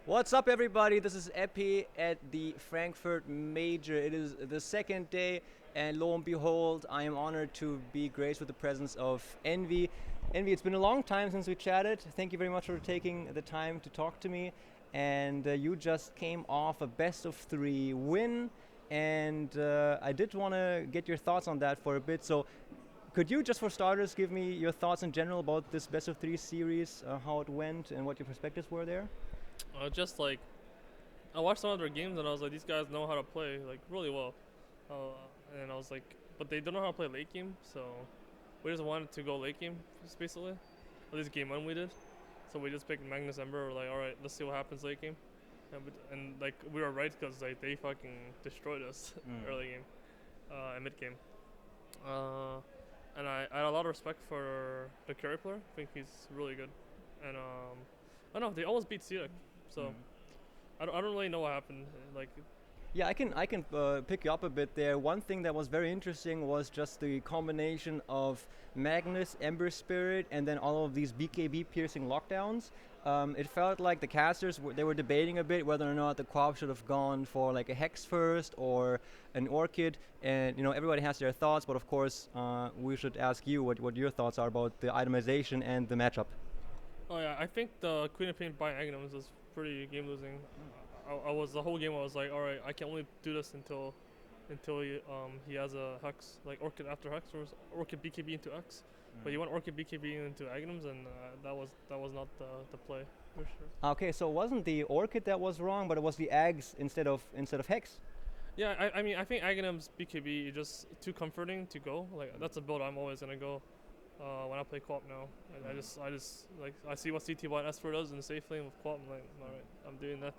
What's up, everybody? This is Epi at the Frankfurt Major. It is the second day, and lo and behold, I am honored to be graced with the presence of Envy. Envy, it's been a long time since we chatted. Thank you very much for taking the time to talk to me. And you just came off a best of 3 win, and I did want to get your thoughts on that for a bit. So, could you, just for starters, give me your thoughts in general about this best of 3 series, how it went, and what your perspectives were there? Just like I watched some of their games and I was like, these guys know how to play like really well, and I was like, but they don't know how to play late game. So we just wanted to go late game, just basically. At least game one we did. So we just picked Magnus Ember. We're like, all right, let's see what happens late game. And like we were right because like they fucking destroyed us early game, and mid game. And I had a lot of respect for the carry player. I think he's really good. And I don't know, they almost beat Siak. So I don't really know what happened. Like, Yeah, I can pick you up a bit there. One thing that was very interesting was just the combination of Magnus, Ember Spirit, and then all of these BKB piercing lockdowns. It felt like the casters they were debating a bit whether or not the co-op should have gone for like a Hex first or an Orchid, and everybody has their thoughts. But of course, we should ask you what your thoughts are about the itemization and the matchup. oh yeah, I think the Queen of Pain buying Agnums was pretty game losing. I was the whole game. I was like, all right, I can only do this until he has a Hex, like Orchid after Hex or Orchid BKB into X. But you want Orchid BKB into Agnums, and that was not the play for sure. Okay, so it wasn't the Orchid that was wrong, but it was the Ags instead of Hex. Yeah, I mean I think Agnum's BKB is just too comforting to go. Like that's a build I'm always gonna go when I play co-op now. And I just like I see what CT1 S4 does in the safe lane with co-op. I'm like, all right, I'm doing that.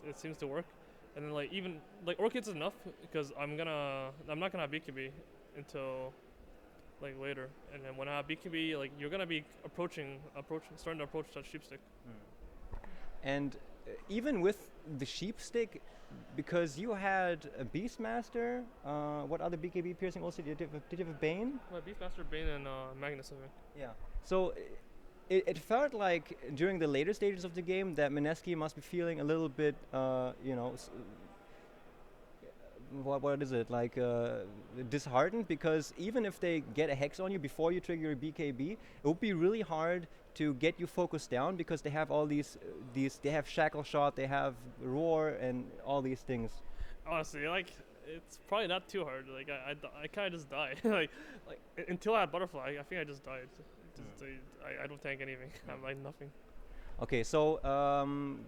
It seems to work. And then like even like Orchids is enough because I'm not gonna have BKB until like later. And then when I have BKB, like you're gonna be starting to approach that sheep stick. And even with the sheep stick, because you had a Beastmaster, what other BKB piercing also did you have a Bane? My Beastmaster, Bane, and Magnus, I think. Yeah. So it felt like during the later stages of the game that Mineski must be feeling a little bit, what is it, like disheartened, because even if they get a Hex on you before you trigger your BKB, it would be really hard to get you focused down because they have all these they have Shackle Shot, they have Roar, and all these things. Honestly, like it's probably not too hard. Like I kind of just died. like until I had Butterfly, I think I just died. I don't tank anything. I'm like nothing. Okay, so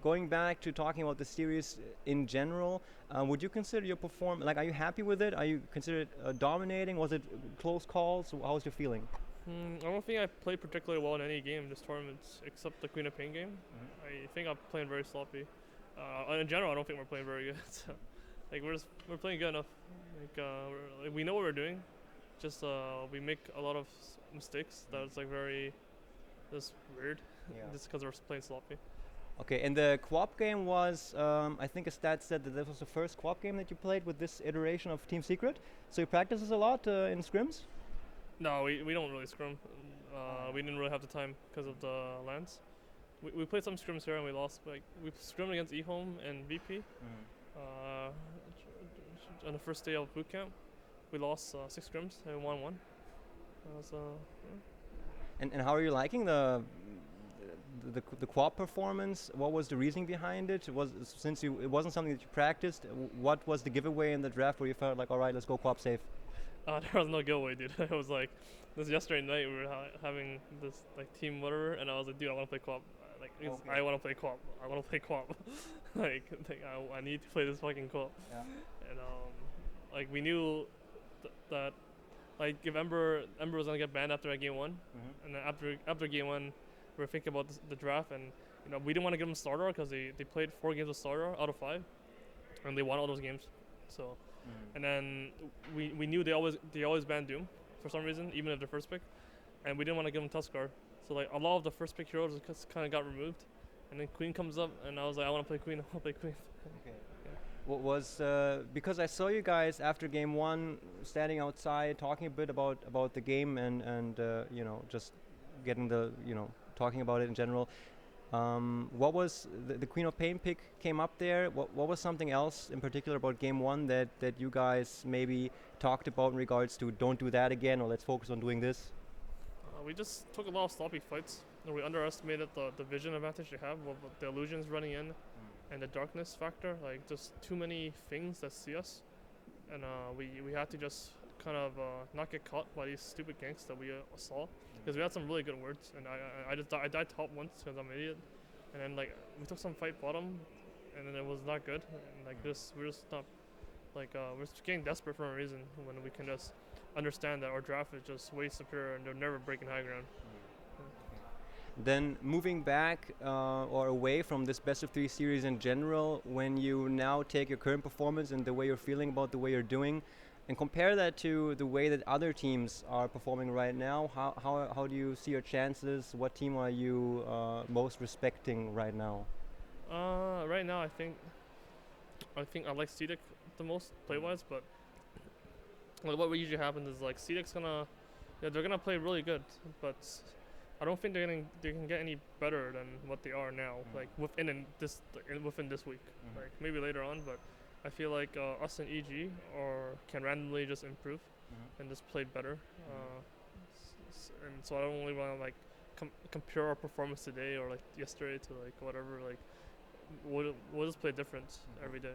going back to talking about the series in general, would you consider your like, are you happy with it? Are you consider it dominating? Was it close calls? How was your feeling? I don't think I played particularly well in any game this tournament except the Queen of Pain game. I think I'm playing very sloppy. In general, I don't think we're playing very good. So, like we're playing good enough. Like we know what we're doing. Just we make a lot of mistakes. That's like very just weird. Yeah. Just because we're playing sloppy. Okay, and the co-op game was, I think a stat said that this was the first co-op game that you played with this iteration of Team Secret. So you practice this a lot in scrims? No, we don't really scrum. We didn't really have the time because of the lands. We played some scrims here and we lost. Like we scrimmed against eHome and VP. On the first day of boot camp, we lost 6 scrims and won 1. And how are you liking the co-op performance? What was the reasoning behind it? It wasn't something that you practiced, what was the giveaway in the draft where you felt like, all right, let's go co-op safe? There was no giveaway, dude. It was like this yesterday night we were having this like team whatever, and I was like, dude, I want to play co-op. I want to play co-op. I want to play co-op. like I need to play this fucking co-op. Yeah. And like we knew that like if Ember was gonna get banned after game 1, and then after game 1, we were thinking about the draft, and we didn't want to give them starter because they played 4 games of starter out of 5, and they won all those games. So. And then we knew they always ban Doom for some reason, even if they're first pick, and we didn't want to give them Tuskar. So like a lot of the first pick heroes kind of got removed, and then Queen comes up, and I was like, I want to play Queen. I want to play Queen. Okay. Yeah. What was because I saw you guys after game 1 standing outside talking a bit about the game and just getting talking about it in general. What was the Queen of Pain pick came up there? What was something else in particular about game one that you guys maybe talked about in regards to don't do that again, or let's focus on doing this? We just took a lot of sloppy fights, and we underestimated the vision advantage they have with the illusions running in, and the darkness factor. Like just too many things that see us, and we had to just kind of not get caught by these stupid ganks that we saw, because we had some really good words, and I died top once because I'm an idiot, and then like we took some fight bottom, and then it was not good, and like we're just not like we're just getting desperate for a reason when we can just understand that our draft is just way superior and they're never breaking high ground. Then moving back or away from this best of 3 series in general, when you now take your current performance and the way you're feeling about the way you're doing, and compare that to the way that other teams are performing right now, how do you see your chances? What team are you most respecting right now? Right now, I think I like CDEC the most play-wise, but like what usually happens is like CDEC's they're gonna play really good, but I don't think they can get any better than what they are now. Like within this week, like maybe later on, but I feel like us and EG can randomly just improve and just play better. And so I don't really want to like compare our performance today or like yesterday to like whatever. Like we'll just play different every day.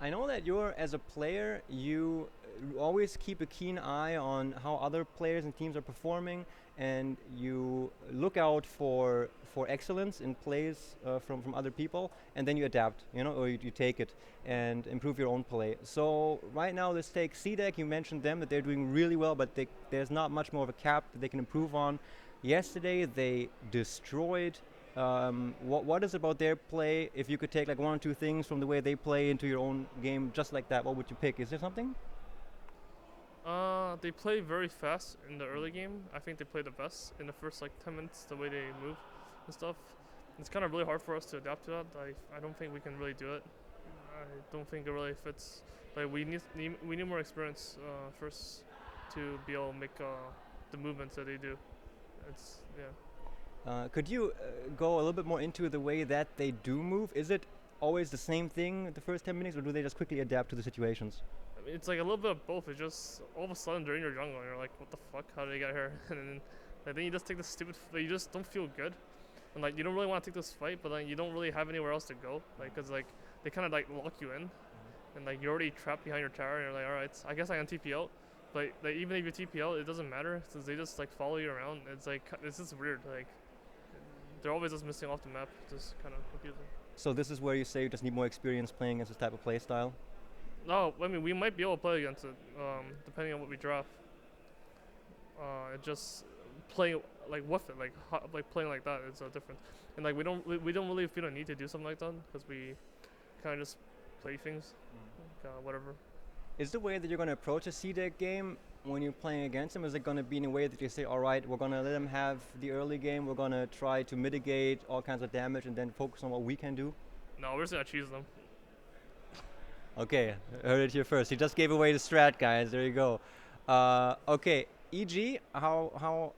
I know that you're, as a player, you always keep a keen eye on how other players and teams are performing, and you look out for excellence in plays from other people, and then you adapt, or you take it and improve your own play. So right now, let's take CDEC. You mentioned them, that they're doing really well, but there's not much more of a cap that they can improve on. Yesterday, they destroyed. What is about their play? If you could take like 1 or 2 things from the way they play into your own game, just like that, what would you pick? Is there something? They play very fast in the early game. I think they play the best in the first like 10 minutes. The way they move and stuff, it's kind of really hard for us to adapt to that. I don't think we can really do it. I don't think it really fits. Like we need more experience first to be able to make the movements that they do. Could you go a little bit more into the way that they do move? Is it always the same thing the first 10 minutes, or do they just quickly adapt to the situations? I mean, it's like a little bit of both. It's just all of a sudden they're in your jungle and you're like, what the fuck? How did they get here? And then you just take this stupid. You just don't feel good, and like you don't really want to take this fight, but then you don't really have anywhere else to go, like because like they kind of like lock you in, and like you're already trapped behind your tower, and you're like, all right, I guess I can TP out. But like even if you TP out, it doesn't matter since they just like follow you around. It's just weird. Like they're always just missing off the map. Just kind of confusing. So this is where you say you just need more experience playing against this type of play style? No, I mean we might be able to play against it, depending on what we draft. It just playing like with it, like playing like that is different. And like we don't really feel a need to do something like that because we kind of just play things, whatever. Is the way that you're going to approach a CDEC game when you're playing against them, is it going to be in a way that you say, all right, we're going to let them have the early game, we're going to try to mitigate all kinds of damage and then focus on what we can do? No, we're just going to cheese them. Okay, heard it here first. He just gave away the strat, guys. There you go. Okay, EG, how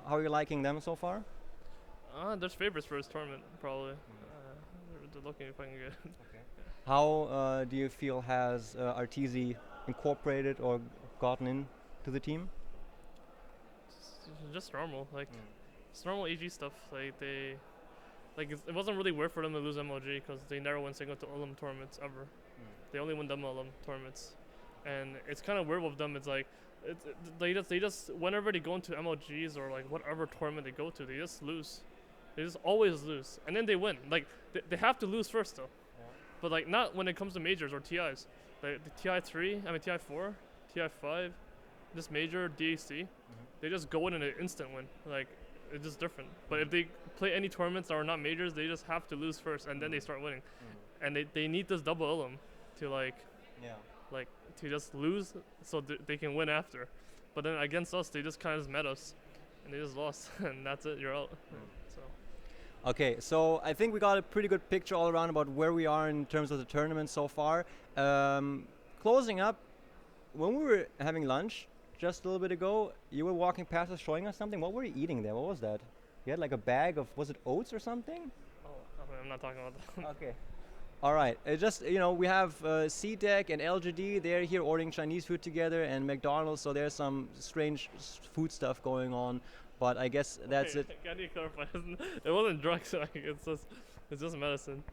are you liking them so far? There's favorites for this tournament, probably. They're looking if I can get. Okay. How do you feel has Arteezy incorporated or gotten into the team? Just normal, like it's normal EG stuff. Like it wasn't really weird for them to lose MLG because they never win single to LM tournaments ever. They only win double LM tournaments, and it's kind of weird with them. It's like they just whenever they go into MLGs or like whatever tournament they go to, they just lose. They just always lose, and then they win. Like they have to lose first though, but like not when it comes to majors or TIs. Like the TI3, TI4, TI5, this major DAC, they just go in an instant win. Like it's just different. But if they play any tournaments that are not majors, they just have to lose first, and then they start winning. And they need this double LM to to just lose so they can win after. But then against us, they just kind of just met us, and they just lost, and that's it. You're out. So. Okay, so I think we got a pretty good picture all around about where we are in terms of the tournament so far. Closing up, when we were having lunch just a little bit ago, you were walking past us showing us something. What were you eating there? What was that? You had like a bag of, was it oats or something? Oh, okay, I'm not talking about that. Okay. All right. Just we have C-Deck and LGD. They're here ordering Chinese food together, and McDonald's. So there's some strange food stuff going on. But I guess that's it. Can you clarify? It wasn't drugs. Like, it's just medicine.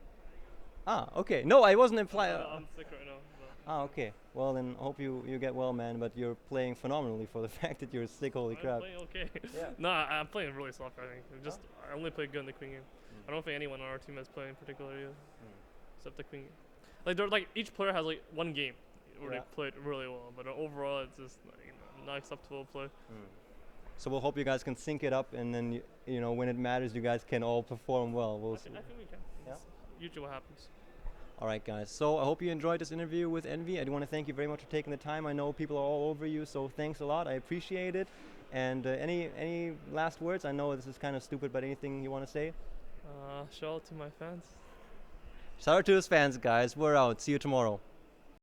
Ah, okay. No, I wasn't implying. I'm sick right now. So. Ah, okay. Well, then hope you get well, man. But you're playing phenomenally for the fact that you're sick. Holy crap. I'm playing okay. Yeah. No, I'm playing really soft. I think. I only play good in the queen game. I don't think anyone on our team has played in particular yet, except the queen game. Like each player has like one game where they played really well, but overall it's just not acceptable play. So we'll hope you guys can sync it up, and then when it matters, you guys can all perform well. We'll see. I think we can. Yeah. It's usually what happens. All right, guys. So I hope you enjoyed this interview with Envy. I do want to thank you very much for taking the time. I know people are all over you, so thanks a lot. I appreciate it. And any last words? I know this is kind of stupid, but anything you want to say? Shout out to my fans. Shout out to his fans, guys. We're out. See you tomorrow.